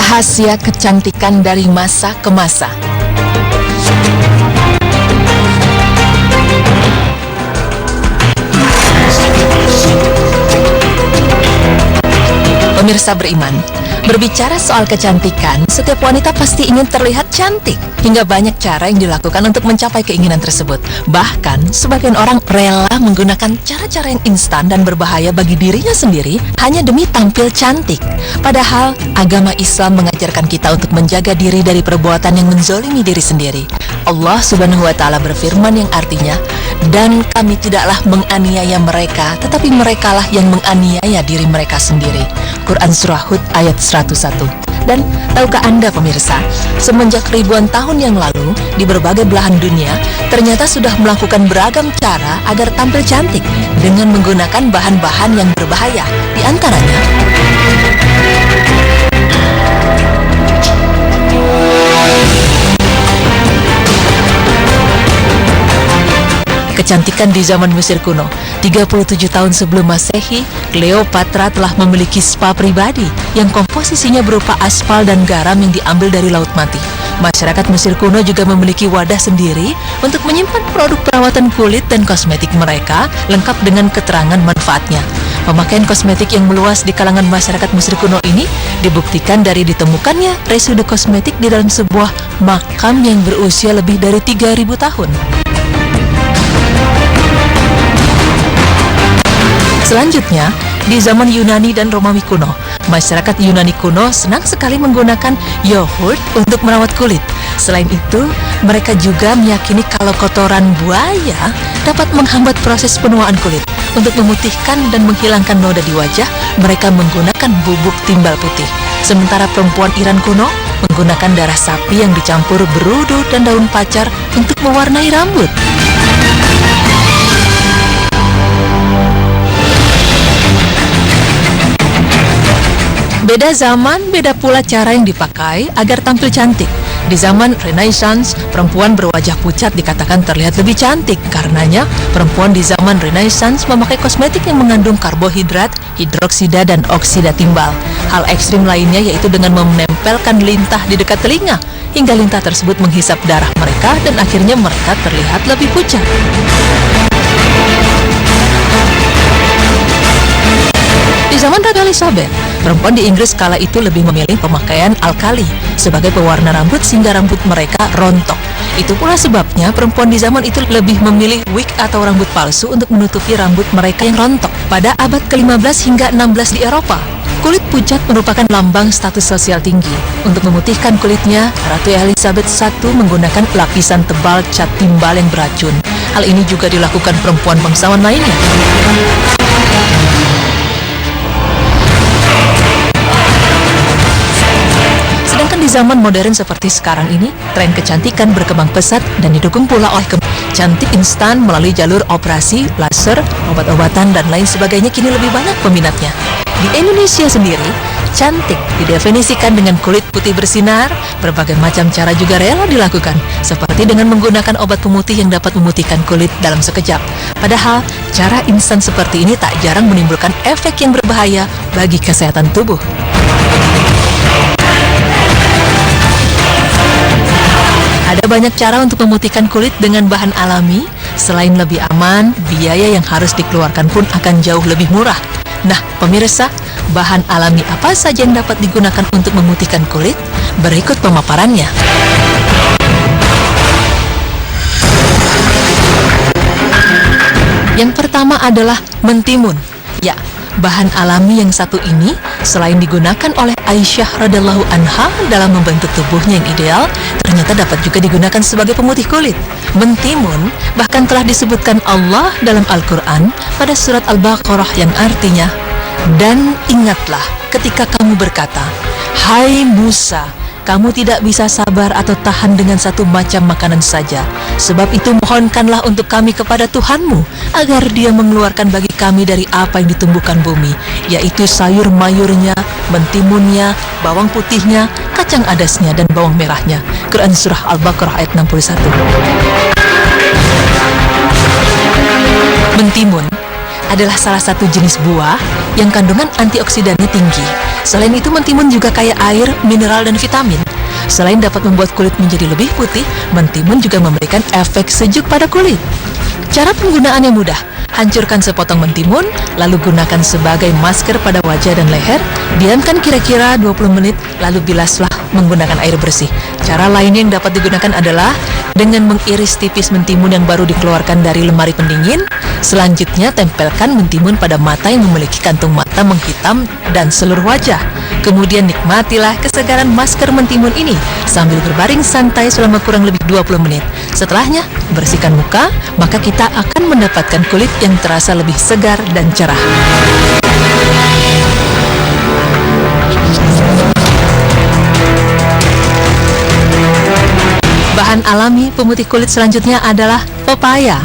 Rahasia kecantikan dari masa ke masa. Pemirsa beriman, berbicara soal kecantikan, setiap wanita pasti ingin terlihat cantik. Hingga banyak cara yang dilakukan untuk mencapai keinginan tersebut. Bahkan, sebagian orang rela menggunakan cara-cara yang instan dan berbahaya bagi dirinya sendiri hanya demi tampil cantik. Padahal, agama Islam mengajarkan kita untuk menjaga diri dari perbuatan yang menzolimi diri sendiri. Allah Subhanahu wa Ta'ala berfirman yang artinya, "Dan kami tidaklah menganiaya mereka, tetapi merekalah yang menganiaya diri mereka sendiri." Quran Surah Hud ayat 101. Dan tahukah Anda pemirsa, semenjak ribuan tahun yang lalu, di berbagai belahan dunia, ternyata sudah melakukan beragam cara agar tampil cantik dengan menggunakan bahan-bahan yang berbahaya. Di antaranya, kecantikan di zaman Mesir kuno. 37 tahun sebelum Masehi, Cleopatra telah memiliki spa pribadi yang komposisinya berupa aspal dan garam yang diambil dari Laut Mati. Masyarakat Mesir kuno juga memiliki wadah sendiri untuk menyimpan produk perawatan kulit dan kosmetik mereka, lengkap dengan keterangan manfaatnya. Pemakaian kosmetik yang meluas di kalangan masyarakat Mesir kuno ini dibuktikan dari ditemukannya residu kosmetik di dalam sebuah makam yang berusia lebih dari 3.000 tahun. Selanjutnya, di zaman Yunani dan Romawi kuno, masyarakat Yunani kuno senang sekali menggunakan yogurt untuk merawat kulit. Selain itu, mereka juga meyakini kalau kotoran buaya dapat menghambat proses penuaan kulit. Untuk memutihkan dan menghilangkan noda di wajah, mereka menggunakan bubuk timbal putih. Sementara perempuan Iran kuno menggunakan darah sapi yang dicampur berudu dan daun pacar untuk mewarnai rambut. Beda zaman, beda pula cara yang dipakai agar tampil cantik. Di zaman Renaissance, perempuan berwajah pucat dikatakan terlihat lebih cantik. Karenanya, perempuan di zaman Renaissance memakai kosmetik yang mengandung karbohidrat, hidroksida, dan oksida timbal. Hal ekstrim lainnya yaitu dengan menempelkan lintah di dekat telinga, hingga lintah tersebut menghisap darah mereka dan akhirnya mereka terlihat lebih pucat. Di zaman Ratu Elizabeth, perempuan di Inggris kala itu lebih memilih pemakaian alkali sebagai pewarna rambut sehingga rambut mereka rontok. Itu pula sebabnya perempuan di zaman itu lebih memilih wig atau rambut palsu untuk menutupi rambut mereka yang rontok. Pada abad ke-15 hingga 16 di Eropa, kulit pucat merupakan lambang status sosial tinggi. Untuk memutihkan kulitnya, Ratu Elizabeth I menggunakan lapisan tebal cat timbal yang beracun. Hal ini juga dilakukan perempuan bangsawan lainnya. Sedangkan di zaman modern seperti sekarang ini, tren kecantikan berkembang pesat dan didukung pula oleh cantik instan melalui jalur operasi, laser, obat-obatan, dan lain sebagainya kini lebih banyak peminatnya. Di Indonesia sendiri, cantik didefinisikan dengan kulit putih bersinar. Berbagai macam cara juga rela dilakukan, seperti dengan menggunakan obat pemutih yang dapat memutihkan kulit dalam sekejap. Padahal, cara instan seperti ini tak jarang menimbulkan efek yang berbahaya bagi kesehatan tubuh. Ada banyak cara untuk memutihkan kulit dengan bahan alami. Selain lebih aman, biaya yang harus dikeluarkan pun akan jauh lebih murah. Nah, pemirsa, bahan alami apa saja yang dapat digunakan untuk memutihkan kulit? Berikut pemaparannya. Yang pertama adalah mentimun. Ya, bahan alami yang satu ini selain digunakan oleh Aisyah radhiyallahu anha dalam membentuk tubuhnya yang ideal, ternyata dapat juga digunakan sebagai pemutih kulit. Mentimun bahkan telah disebutkan Allah dalam Al-Quran pada surat Al-Baqarah yang artinya, "Dan ingatlah ketika kamu berkata, 'Hai Musa, kamu tidak bisa sabar atau tahan dengan satu macam makanan saja. Sebab itu mohonkanlah untuk kami kepada Tuhanmu, agar Dia mengeluarkan bagi kami dari apa yang ditumbuhkan bumi, yaitu sayur mayurnya, mentimunnya, bawang putihnya, kacang adasnya, dan bawang merahnya." Quran Surah Al-Baqarah ayat 61. Mentimun adalah salah satu jenis buah yang kandungan antioksidannya tinggi. Selain itu, mentimun juga kaya air, mineral, dan vitamin. Selain dapat membuat kulit menjadi lebih putih, mentimun juga memberikan efek sejuk pada kulit. Cara penggunaannya mudah. Hancurkan sepotong mentimun, lalu gunakan sebagai masker pada wajah dan leher. Diamkan kira-kira 20 menit, lalu bilaslah menggunakan air bersih. Cara lainnya yang dapat digunakan adalah dengan mengiris tipis mentimun yang baru dikeluarkan dari lemari pendingin. Selanjutnya, tempelkan mentimun pada mata yang memiliki kantung mata menghitam dan seluruh wajah. Kemudian nikmatilah kesegaran masker mentimun ini sambil berbaring santai selama kurang lebih 20 menit. Setelahnya, bersihkan muka, maka kita akan mendapatkan kulit yang terasa lebih segar dan cerah. Bahan alami pemutih kulit selanjutnya adalah pepaya.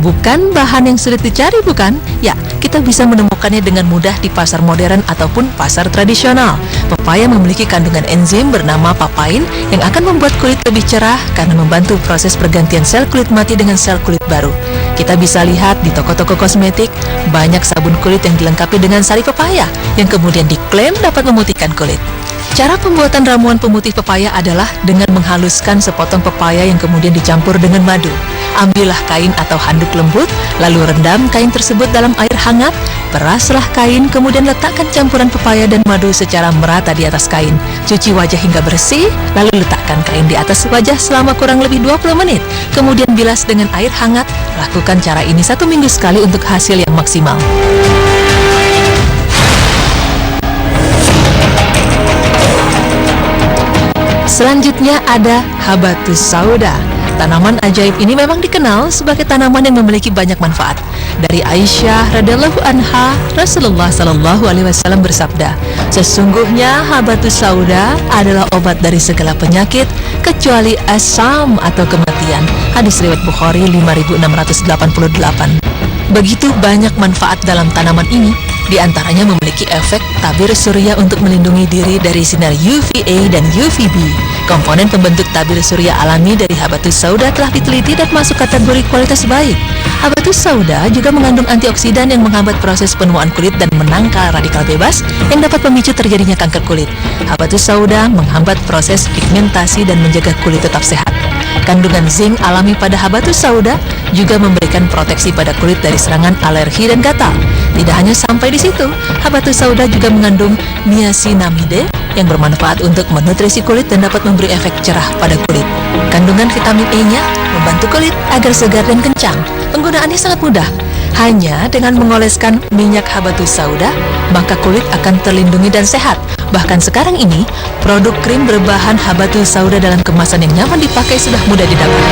Bukan bahan yang sulit dicari, bukan? Ya, kita bisa menemukannya dengan mudah di pasar modern ataupun pasar tradisional. Pepaya memiliki kandungan enzim bernama papain yang akan membuat kulit lebih cerah karena membantu proses pergantian sel kulit mati dengan sel kulit baru. Kita bisa lihat di toko-toko kosmetik, banyak sabun kulit yang dilengkapi dengan sari pepaya yang kemudian diklaim dapat memutihkan kulit. Cara pembuatan ramuan pemutih pepaya adalah dengan menghaluskan sepotong pepaya yang kemudian dicampur dengan madu. Ambillah kain atau handuk lembut, lalu rendam kain tersebut dalam air hangat, peraslah kain, kemudian letakkan campuran pepaya dan madu secara merata di atas kain. Cuci wajah hingga bersih, lalu letakkan kain di atas wajah selama kurang lebih 20 menit. Kemudian bilas dengan air hangat. Lakukan cara ini 1 minggu sekali untuk hasil yang maksimal. Selanjutnya ada habatus sauda. Tanaman ajaib ini memang dikenal sebagai tanaman yang memiliki banyak manfaat. Dari Aisyah radhiyallahu anha, Rasulullah sallallahu alaihi wasallam bersabda, "Sesungguhnya habatus sauda adalah obat dari segala penyakit kecuali asam atau kematian." Hadis riwayat Bukhari 5688. Begitu banyak manfaat dalam tanaman ini, di antaranya memiliki efek tabir surya untuk melindungi diri dari sinar UVA dan UVB. Komponen pembentuk tabir surya alami dari habatus sauda telah diteliti dan masuk kategori kualitas baik. Habatus sauda juga mengandung antioksidan yang menghambat proses penuaan kulit dan menangkal radikal bebas yang dapat memicu terjadinya kanker kulit. Habatus sauda menghambat proses pigmentasi dan menjaga kulit tetap sehat. Kandungan zinc alami pada habatus sauda juga memberikan proteksi pada kulit dari serangan alergi dan gatal. Tidak hanya sampai di situ, habatus sauda juga mengandung niacinamide yang bermanfaat untuk menutrisi kulit dan dapat memberi efek cerah pada kulit. Kandungan vitamin E-nya membantu kulit agar segar dan kencang. Penggunaannya sangat mudah. Hanya dengan mengoleskan minyak habatus sauda, maka kulit akan terlindungi dan sehat. Bahkan sekarang ini, produk krim berbahan habatus sauda dalam kemasan yang nyaman dipakai sudah mudah didapat.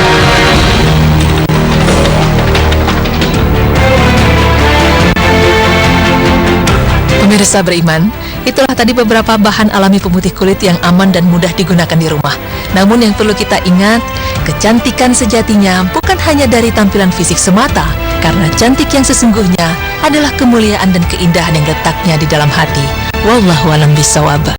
Pemirsa beriman, itulah tadi beberapa bahan alami pemutih kulit yang aman dan mudah digunakan di rumah. Namun yang perlu kita ingat, kecantikan sejatinya bukan hanya dari tampilan fisik semata, karena cantik yang sesungguhnya adalah kemuliaan dan keindahan yang letaknya di dalam hati. Wallahu a'lam bishawab.